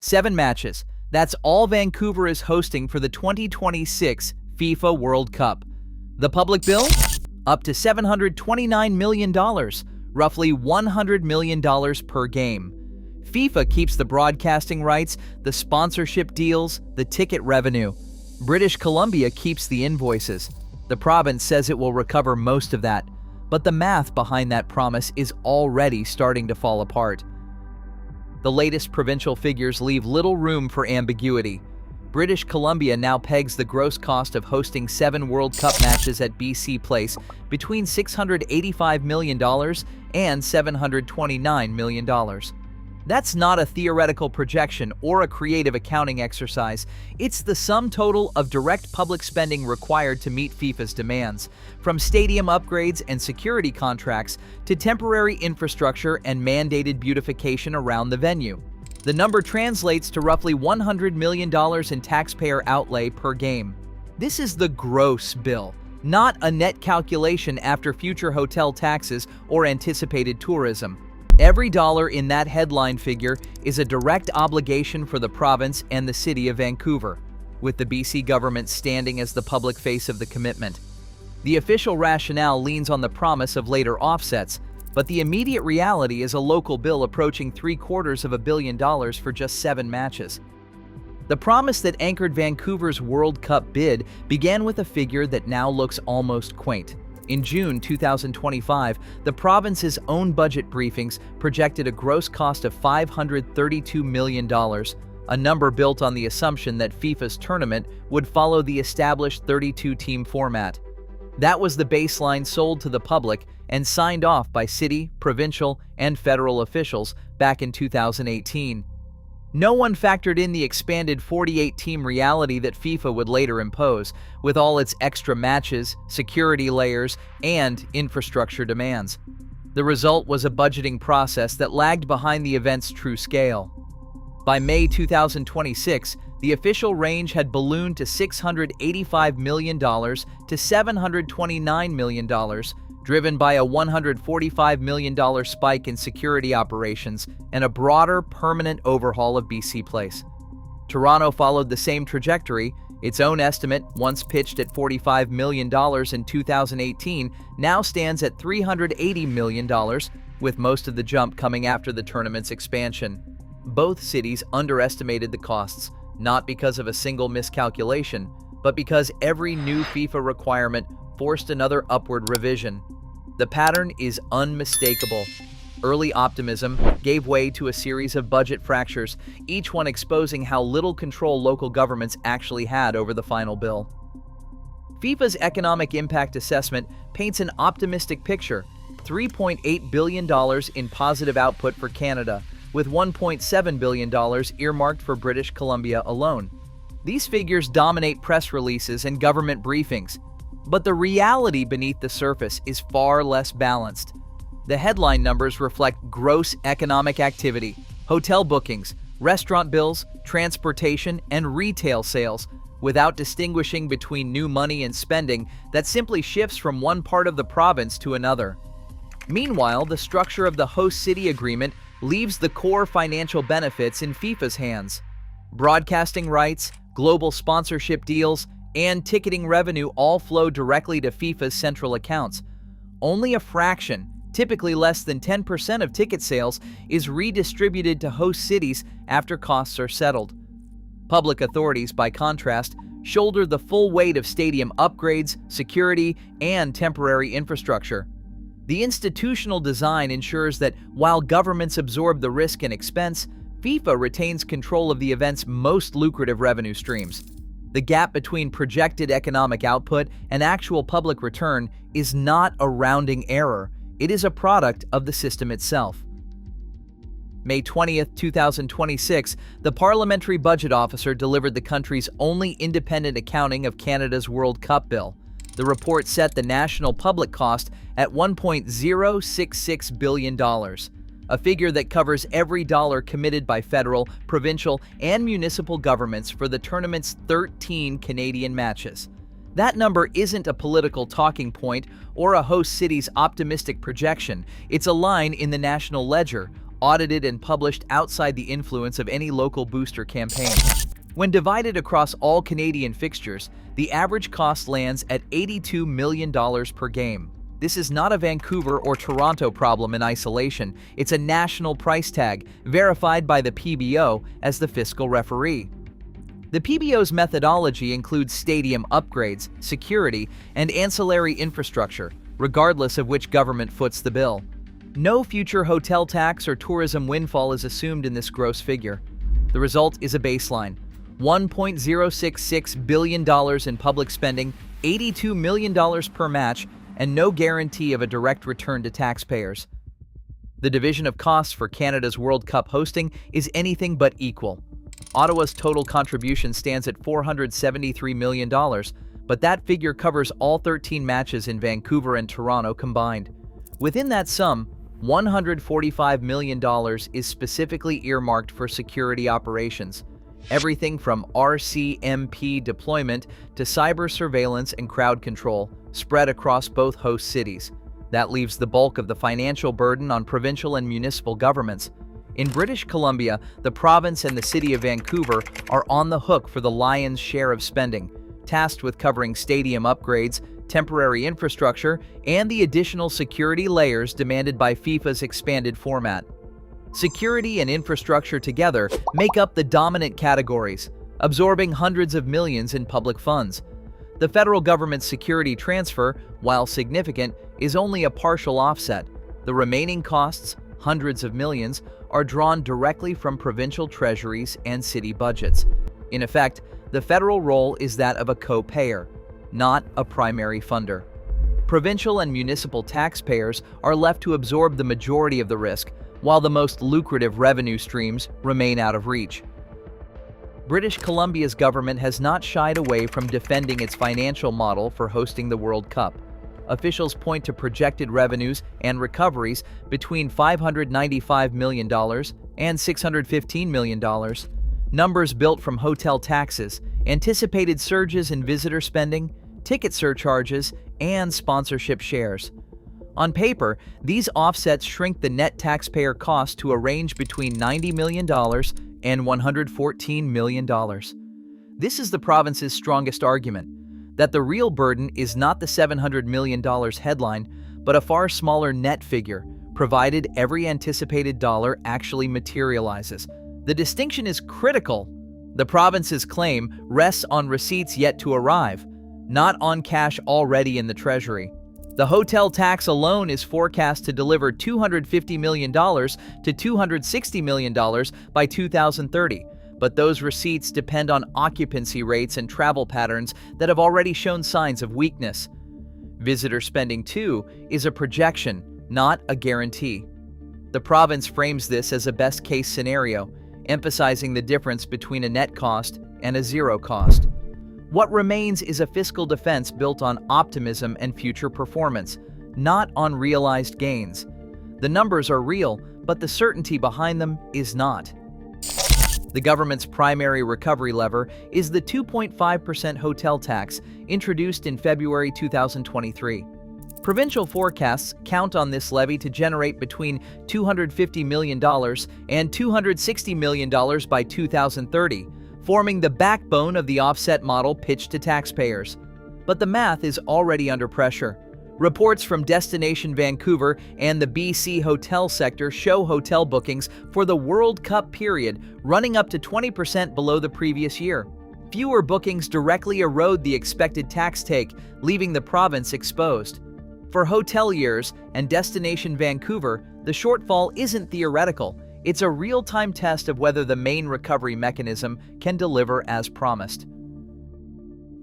7 matches. That's all Vancouver is hosting for the 2026 FIFA World Cup. The public bill? Up to $729 million, roughly $100 million per game. FIFA keeps the broadcasting rights, the sponsorship deals, the ticket revenue. British Columbia keeps the invoices. The province says it will recover most of that, but the math behind that promise is already starting to fall apart. The latest provincial figures leave little room for ambiguity. British Columbia now pegs the gross cost of hosting 7 World Cup matches at BC Place between $685 million and $729 million. That's not a theoretical projection or a creative accounting exercise. It's the sum total of direct public spending required to meet FIFA's demands, from stadium upgrades and security contracts to temporary infrastructure and mandated beautification around the venue. The number translates to roughly $100 million in taxpayer outlay per game. This is the gross bill, not a net calculation after future hotel taxes or anticipated tourism. Every dollar in that headline figure is a direct obligation for the province and the city of Vancouver, with the BC government standing as the public face of the commitment. The official rationale leans on the promise of later offsets, but the immediate reality is a local bill approaching $750 million for just 7 matches. The promise that anchored Vancouver's World Cup bid began with a figure that now looks almost quaint. In June 2025, the province's own budget briefings projected a gross cost of $532 million, a number built on the assumption that FIFA's tournament would follow the established 32-team format. That was the baseline sold to the public and signed off by city, provincial, and federal officials back in 2018. No one factored in the expanded 48-team reality that FIFA would later impose, with all its extra matches, security layers, and infrastructure demands. The result was a budgeting process that lagged behind the event's true scale. By May 2026, the official range had ballooned to $685 million to $729 million, driven by a $145 million spike in security operations and a broader, permanent overhaul of BC Place. Toronto followed the same trajectory. Its own estimate, once pitched at $45 million in 2018, now stands at $380 million, with most of the jump coming after the tournament's expansion. Both cities underestimated the costs, not because of a single miscalculation, but because every new FIFA requirement forced another upward revision. The pattern is unmistakable. Early optimism gave way to a series of budget fractures, each one exposing how little control local governments actually had over the final bill. FIFA's economic impact assessment paints an optimistic picture: $3.8 billion in positive output for Canada, with $1.7 billion earmarked for British Columbia alone. These figures dominate press releases and government briefings, but the reality beneath the surface is far less balanced. The headline numbers reflect gross economic activity, hotel bookings, restaurant bills, transportation, and retail sales, without distinguishing between new money and spending that simply shifts from one part of the province to another. Meanwhile, the structure of the host city agreement leaves the core financial benefits in FIFA's hands. Broadcasting rights, global sponsorship deals, and ticketing revenue all flow directly to FIFA's central accounts. Only a fraction, typically less than 10% of ticket sales, is redistributed to host cities after costs are settled. Public authorities, by contrast, shoulder the full weight of stadium upgrades, security, and temporary infrastructure. The institutional design ensures that while governments absorb the risk and expense, FIFA retains control of the event's most lucrative revenue streams. The gap between projected economic output and actual public return is not a rounding error. It is a product of the system itself. May 20th, 2026, the Parliamentary Budget Officer delivered the country's only independent accounting of Canada's World Cup bill. The report set the national public cost at $1.066 billion, a figure that covers every dollar committed by federal, provincial, and municipal governments for the tournament's 13 Canadian matches. That number isn't a political talking point or a host city's optimistic projection. It's a line in the national ledger, audited and published outside the influence of any local booster campaign. When divided across all Canadian fixtures, the average cost lands at $82 million per game. This is not a Vancouver or Toronto problem in isolation. It's a national price tag, verified by the PBO as the fiscal referee. The PBO's methodology includes stadium upgrades, security, and ancillary infrastructure, regardless of which government foots the bill. No future hotel tax or tourism windfall is assumed in this gross figure. The result is a baseline: $1.066 billion in public spending, $82 million per match, and no guarantee of a direct return to taxpayers. The division of costs for Canada's World Cup hosting is anything but equal. Ottawa's total contribution stands at $473 million, but that figure covers all 13 matches in Vancouver and Toronto combined. Within that sum, $145 million is specifically earmarked for security operations. Everything from RCMP deployment to cyber surveillance and crowd control, spread across both host cities. That leaves the bulk of the financial burden on provincial and municipal governments. In British Columbia, the province and the city of Vancouver are on the hook for the lion's share of spending, tasked with covering stadium upgrades, temporary infrastructure, and the additional security layers demanded by FIFA's expanded format. Security and infrastructure together make up the dominant categories, absorbing hundreds of millions in public funds. The federal government's security transfer, while significant, is only a partial offset. The remaining costs, hundreds of millions, are drawn directly from provincial treasuries and city budgets. In effect, the federal role is that of a co-payer, not a primary funder. Provincial and municipal taxpayers are left to absorb the majority of the risk, while the most lucrative revenue streams remain out of reach. British Columbia's government has not shied away from defending its financial model for hosting the World Cup. Officials point to projected revenues and recoveries between $595 million and $615 million, numbers built from hotel taxes, anticipated surges in visitor spending, ticket surcharges, and sponsorship shares. On paper, these offsets shrink the net taxpayer cost to a range between $90 million and $114 million. This is the province's strongest argument, that the real burden is not the $700 million headline, but a far smaller net figure, provided every anticipated dollar actually materializes. The distinction is critical. The province's claim rests on receipts yet to arrive, not on cash already in the treasury. The hotel tax alone is forecast to deliver $250 million to $260 million by 2030, but those receipts depend on occupancy rates and travel patterns that have already shown signs of weakness. Visitor spending, too, is a projection, not a guarantee. The province frames this as a best-case scenario, emphasizing the difference between a net cost and a zero cost. What remains is a fiscal defense built on optimism and future performance, not on realized gains. The numbers are real, but the certainty behind them is not. The government's primary recovery lever is the 2.5% hotel tax introduced in February 2023. Provincial forecasts count on this levy to generate between $250 million and $260 million by 2030, forming the backbone of the offset model pitched to taxpayers. But the math is already under pressure. Reports from Destination Vancouver and the BC hotel sector show hotel bookings for the World Cup period running up to 20% below the previous year. Fewer bookings directly erode the expected tax take, leaving the province exposed. For hoteliers and Destination Vancouver, the shortfall isn't theoretical. It's a real-time test of whether the main recovery mechanism can deliver as promised.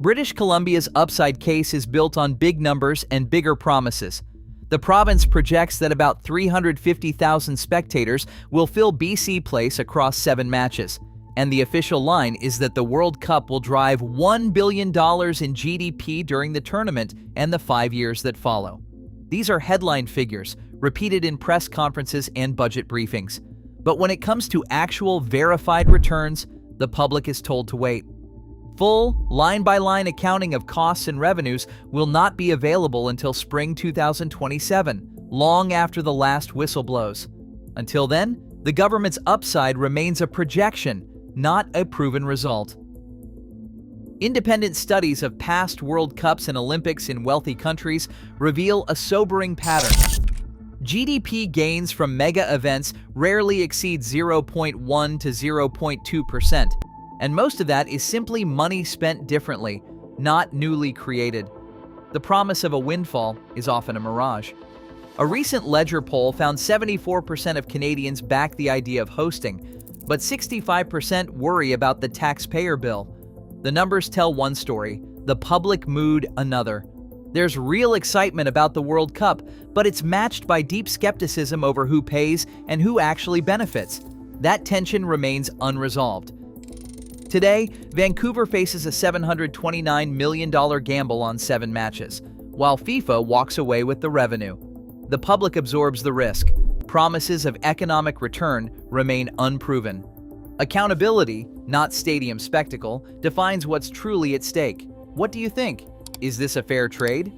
British Columbia's upside case is built on big numbers and bigger promises. The province projects that about 350,000 spectators will fill BC Place across 7 matches, and the official line is that the World Cup will drive $1 billion in GDP during the tournament and the 5 years that follow. These are headline figures, repeated in press conferences and budget briefings. But when it comes to actual verified returns, the public is told to wait. Full, line-by-line accounting of costs and revenues will not be available until spring 2027, long after the last whistle blows. Until then, The government's upside remains a projection, not a proven result. Independent studies of past World Cups and Olympics in wealthy countries reveal a sobering pattern. GDP gains from mega events rarely exceed 0.1 to 0.2%, and most of that is simply money spent differently, not newly created. The promise of a windfall is often a mirage. A recent Ledger poll found 74% of Canadians back the idea of hosting, but 65% worry about the taxpayer bill. The numbers tell one story, the public mood another. There's real excitement about the World Cup, but it's matched by deep skepticism over who pays and who actually benefits. That tension remains unresolved. Today, Vancouver faces a $729 million gamble on 7 matches, while FIFA walks away with the revenue. The public absorbs the risk. Promises of economic return remain unproven. Accountability, not stadium spectacle, defines what's truly at stake. What do you think? Is this a fair trade?